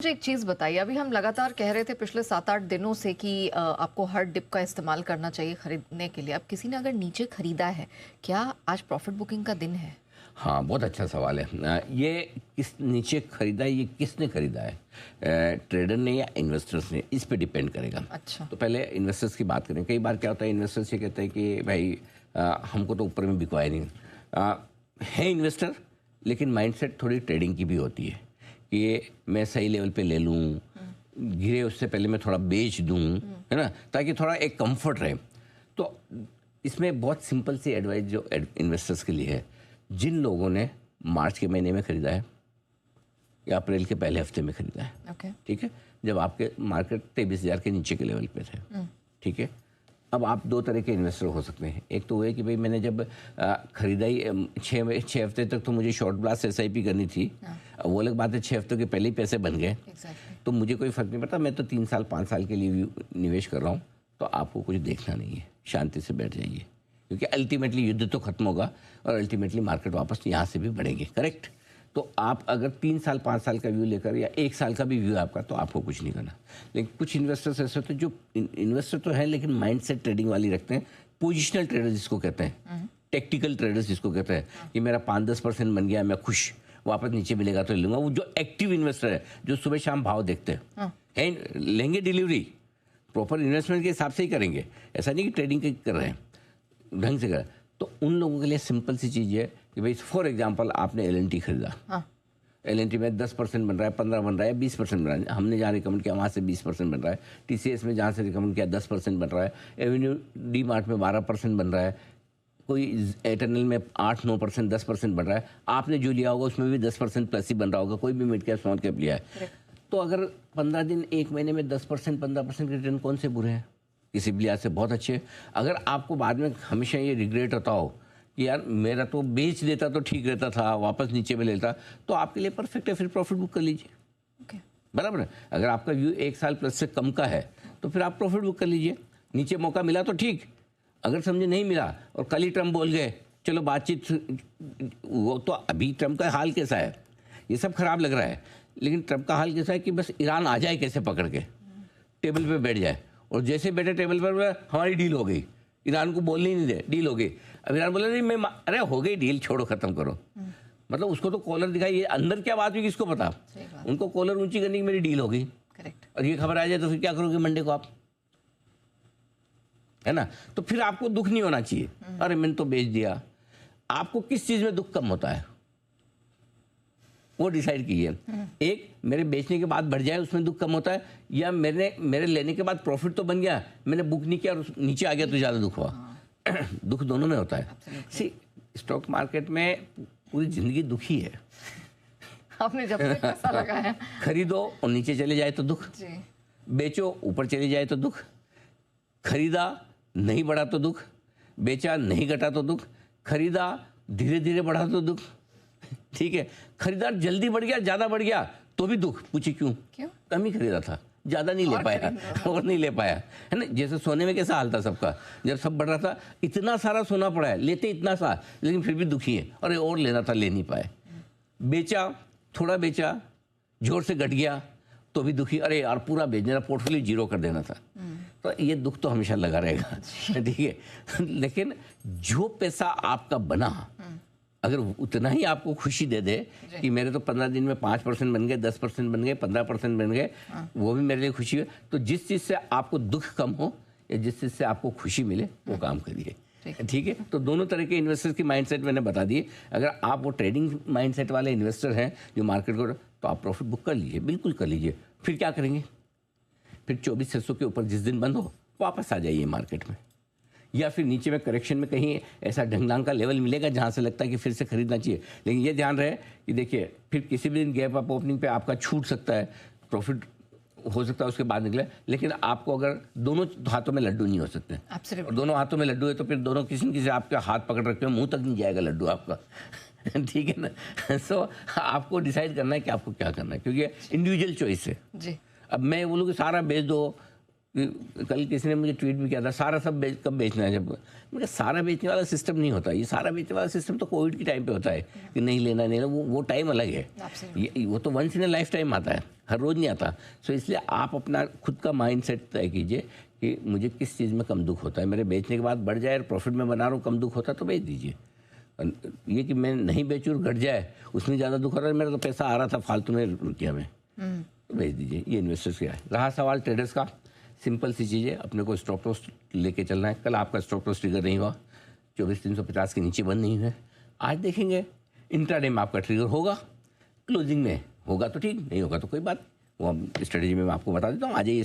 मुझे एक चीज़ बताइए, अभी हम लगातार कह रहे थे पिछले 7-8 दिनों से कि आपको हर डिप का इस्तेमाल करना चाहिए खरीदने के लिए। अब किसी ने अगर नीचे खरीदा है, क्या आज प्रॉफिट बुकिंग का दिन है? हाँ, बहुत अच्छा सवाल है। ये किस नीचे खरीदा है, ये किसने खरीदा है, ट्रेडर ने या इन्वेस्टर्स ने, इस पे डिपेंड करेगा। अच्छा। तो पहले इन्वेस्टर्स की बात करें। कई बार क्या होता है, इन्वेस्टर्स ये कहते हैं कि भाई हमको तो ऊपर में बिकवाया नहीं। है इन्वेस्टर, लेकिन माइंडसेट थोड़ी ट्रेडिंग की भी होती है कि मैं सही लेवल पे ले लूँ, गिरे उससे पहले मैं थोड़ा बेच दूँ, है ना, ताकि थोड़ा एक कंफर्ट रहे। तो इसमें बहुत सिंपल सी एडवाइस जो इन्वेस्टर्स के लिए है, जिन लोगों ने मार्च के महीने में ख़रीदा है या अप्रैल के पहले हफ्ते में ख़रीदा है, ठीक है, जब आपके मार्केट 23,000 के नीचे के लेवल पे थे, ठीक है। अब आप दो तरह के इन्वेस्टर हो सकते हैं। एक तो वो है कि भाई मैंने जब खरीदा ही 6 हफ्ते तक तो मुझे शॉर्ट ब्लास्ट SIP करनी थी। अब वो अलग बात है, 6 हफ्तों के पहले ही पैसे बन गए, तो मुझे कोई फ़र्क नहीं पड़ता, मैं तो 3 साल 5 साल के लिए निवेश कर रहा हूँ। तो आपको कुछ देखना नहीं है, शांति से बैठ जाइए, क्योंकि अल्टीमेटली युद्ध तो खत्म होगा और अल्टीमेटली मार्केट वापस यहाँ से भी बढ़ेंगे, करेक्ट। तो आप अगर 3 साल 5 साल का व्यू लेकर या 1 साल का भी व्यू है आपका, तो आपको कुछ नहीं करना। लेकिन कुछ इन्वेस्टर्स ऐसे होते हैं जो इन्वेस्टर तो है लेकिन माइंडसेट ट्रेडिंग वाली रखते हैं, पोजिशनल ट्रेडर जिसको कहते हैं, टेक्टिकल ट्रेडर्स जिसको कहते हैं कि मेरा 5-10% बन गया, मैं खुश, वापस नीचे मिलेगा तो ले लूँगा। वो जो एक्टिव इन्वेस्टर है, जो सुबह शाम भाव देखते हैं, लेंगे डिलीवरी, प्रॉपर इन्वेस्टमेंट के हिसाब से ही करेंगे, ऐसा नहीं कि ट्रेडिंग कर रहे हैं, ढंग से कर। तो उन लोगों के लिए सिंपल सी चीज़ है कि भाई फॉर एग्जांपल आपने LNT खरीदा, LNT में 10% बन रहा है, 15 बन रहा है, 20% बन रहा है, हमने जहाँ रिकमेंड किया वहाँ से 20% बन रहा है, TCS में जहाँ से रिकमेंड किया 10% बन रहा है, एवेन्यू डी मार्ट में 12% बन रहा है, कोई एयरटेल में 8-9% 10% बन रहा है, आपने जो लिया होगा उसमें भी 10% प्लस ही बन रहा होगा, कोई भी मिड कैप स्मॉल कैप लिया है। तो अगर 15 दिन 1 महीने में 10% 15% रिटर्न कौन से बुरे हैं, किसी भी लिहाज से बहुत अच्छे हैं। अगर आपको बाद में हमेशा ये रिग्रेट होता हो कि यार मेरा तो बेच देता तो ठीक रहता था, वापस नीचे में लेता, तो आपके लिए परफेक्ट है, फिर प्रॉफिट बुक कर लीजिए। बराबर है। अगर आपका व्यू 1 साल प्लस से कम का है तो फिर आप प्रॉफिट बुक कर लीजिए। नीचे मौका मिला तो ठीक, अगर समझे नहीं मिला और कल ही ट्रम्प बोल गए, चलो बातचीत, वो तो अभी ट्रम्प का हाल कैसा है, ये सब खराब लग रहा है, लेकिन ट्रम्प का हाल कैसा है कि बस ईरान आ जाए कैसे पकड़ के, टेबल पे बैठ जाए, और जैसे बैठे टेबल पर हमारी डील हो गई, ईरान को बोलने ही नहीं दे, डील हो गई। अब ईरान बोला नहीं मैं, अरे हो गई डील, छोड़ो खत्म करो। मतलब उसको तो कॉलर दिखाई, ये अंदर क्या बात हुई किसको पता, उनको कॉलर ऊंची करने की मेरी डील हो गई, और ये खबर आ जाए तो फिर क्या करोगे मंडे को आप, है ना। तो फिर आपको दुख नहीं होना चाहिए, अरे मैंने तो बेच दिया। आपको किस चीज में दुख कम होता है वो डिसाइड कीजिए। एक, मेरे बेचने के बाद बढ़ जाए उसमें दुख कम होता है, या मेरे लेने के बाद प्रॉफिट तो बन गया, मैंने बुक नहीं किया और नीचे आ गया तो ज़्यादा दुख हुआ। दुख दोनों में होता है। सी, स्टॉक मार्केट में पूरी जिंदगी दुखी है। आपने जब तक पैसा लगाया, खरीदो और नीचे चले जाए तो दुख, बेचो ऊपर चले जाए तो दुख, खरीदा नहीं बढ़ा तो दुख, बेचा नहीं घटा तो दुख, खरीदा धीरे धीरे बढ़ा तो दुख, ठीक है, खरीदार जल्दी बढ़ गया, ज्यादा बढ़ गया तो भी दुख। पूछिए क्यों? कम ही खरीदा था, ज्यादा नहीं ले पाया और नहीं ले पाया, है ना। जैसे सोने में कैसा हाल था सबका, जब सब बढ़ रहा था, इतना सारा सोना पड़ा है, लेते इतना सा, लेकिन फिर भी दुखी है, अरे और लेना था, ले नहीं पाए। बेचा, थोड़ा बेचा, जोर से घट गया तो भी दुखी, अरे यार पूरा बेचना था, पोर्टफोलियो जीरो कर देना था। तो ये दुख तो हमेशा लगा रहेगा, ठीक है। लेकिन जो पैसा आपका बना, अगर उतना ही आपको खुशी दे दे कि मेरे तो 15 दिन में 5% बन गए, 10% बन गए, 15% बन गए, वो भी मेरे लिए खुशी है। तो जिस चीज़ से आपको दुख कम हो या जिस चीज़ से आपको खुशी मिले वो काम करिए, ठीक है। तो दोनों तरह के इन्वेस्टर्स की माइंडसेट मैंने बता दिए। अगर आप वो ट्रेडिंग माइंडसेट वाले इन्वेस्टर हैं जो मार्केट को, तो आप प्रॉफिट बुक कर लीजिए, बिल्कुल कर लीजिए। फिर क्या करेंगे, फिर 24,600 के ऊपर जिस दिन बंद हो वापस आ जाइए मार्केट में, या फिर नीचे में करेक्शन में कहीं ऐसा ढंगलांग का लेवल मिलेगा जहां से लगता है कि फिर से खरीदना चाहिए। लेकिन ये ध्यान रहे कि देखिए फिर किसी भी दिन गैप अप ओपनिंग पे आपका छूट सकता है, प्रॉफिट हो सकता है उसके बाद निकले, लेकिन आपको अगर दोनों हाथों में लड्डू नहीं हो सकते, और दोनों हाथों में लड्डू है तो फिर दोनों किसी न किसी आपके हाथ पकड़ रखते हो, मुंह तक नहीं जाएगा लड्डू आपका, ठीक है ना। सो आपको डिसाइड करना है कि आपको क्या करना है, क्योंकि इंडिविजुअल चॉइस है। अब मैं बोलूँ कि सारा बेच दो, कल किसी ने मुझे ट्वीट भी किया था, सारा सब कब बेचना है? जब मैंने कहा सारा बेचने वाला सिस्टम नहीं होता, ये सारा बेचने वाला सिस्टम तो कोविड के टाइम पे होता है कि नहीं लेना नहीं लेना, वो टाइम अलग है। वो तो once in a lifetime आता है, हर रोज़ नहीं आता। सो इसलिए आप अपना खुद का माइंड सेट तय कीजिए कि मुझे किस चीज़ में कम दुख होता है। मेरे बेचने के बाद बढ़ जाए और प्रॉफिट में बना रहा हूँ, कम दुख होता है तो बेच दीजिए। ये कि मैं नहीं बेचूँ और घट जाए उसमें ज़्यादा दुख हो रहा है, मेरा तो पैसा आ रहा था फालतू में रुपया में, तो बेच दीजिए। ये इन्वेस्टर्स का है। रहा सवाल ट्रेडर्स का, सिंपल सी चीज़ है, अपने को स्टॉप लॉस लेके चलना है। कल आपका स्टॉप लॉस ट्रिगर नहीं हुआ, 24,350 के नीचे बंद नहीं है। आज देखेंगे इंट्राडे में आपका ट्रिगर होगा, क्लोजिंग में होगा तो ठीक, नहीं होगा तो कोई बात, वो स्ट्रेटेजी में मैं आपको बता देता हूँ। आज ये